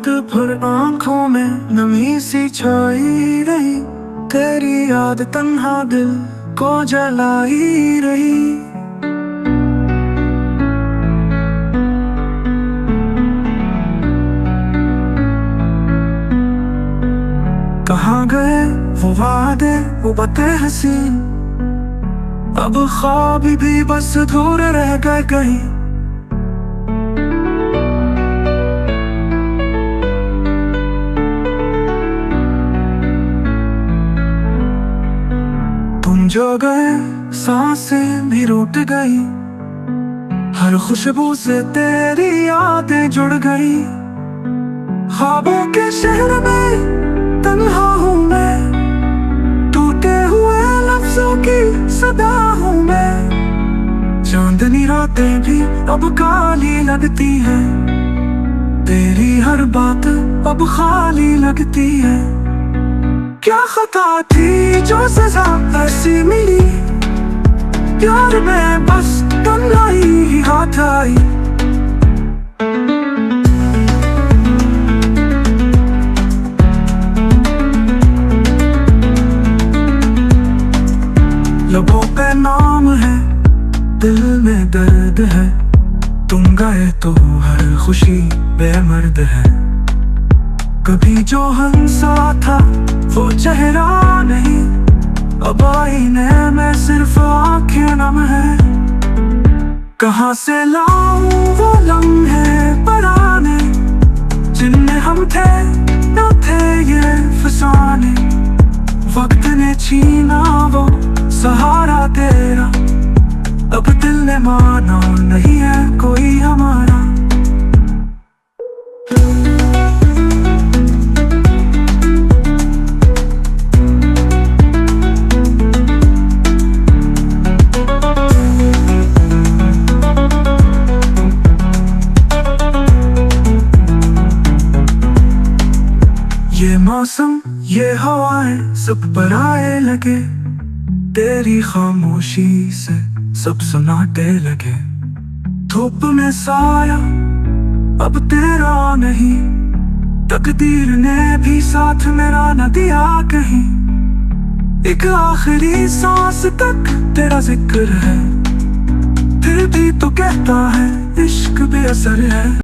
रात भर आंखों में नमी सी छाई रही, तेरी याद तन्हा दिल को जलाई रही। कहाँ गए वो वादे, वो बातें हसीन, अब ख्वाब भी बस अधूरे रह गए कहीं। तुम जो गए सांसें भी रूठ गई, हर खुशबू से तेरी यादें जुड़ गई। ख्वाबों के शहर में तन्हा हूँ मैं, टूटे हुए लफ्जों की सदा हूँ मैं। चांदनी रातें भी अब काली लगती हैं, तेरी हर बात अब खाली लगती है। क्या खता थी जो सजा ऐसी मिली, प्यार में बस तन्हाई ही हाथ आई। लबों पे नाम है, दिल में दर्द है, तुम गए तो हर खुशी बेमर्द है। कभी जो हंसा था वो चेहरा नहीं, अब आईने में सिर्फ आंखें नम है। कहाँ से लाऊं वो लम्हे पुराने, जिनमें हम थे न थे ये फसाने। वक्त ने छीना वो सहारा तेरा, अब दिल ने माना नहीं है कोई हमारा। ये मौसम ये हवाएं सब पराए लगे, तेरी खामोशी से सब सुनाते लगे। धूप में साया अब तेरा नहीं, तकदीर ने भी साथ मेरा न दिया कहीं। एक आखिरी सांस तक तेरा जिक्र है, फिर भी तो कहता है इश्क बेअसर है।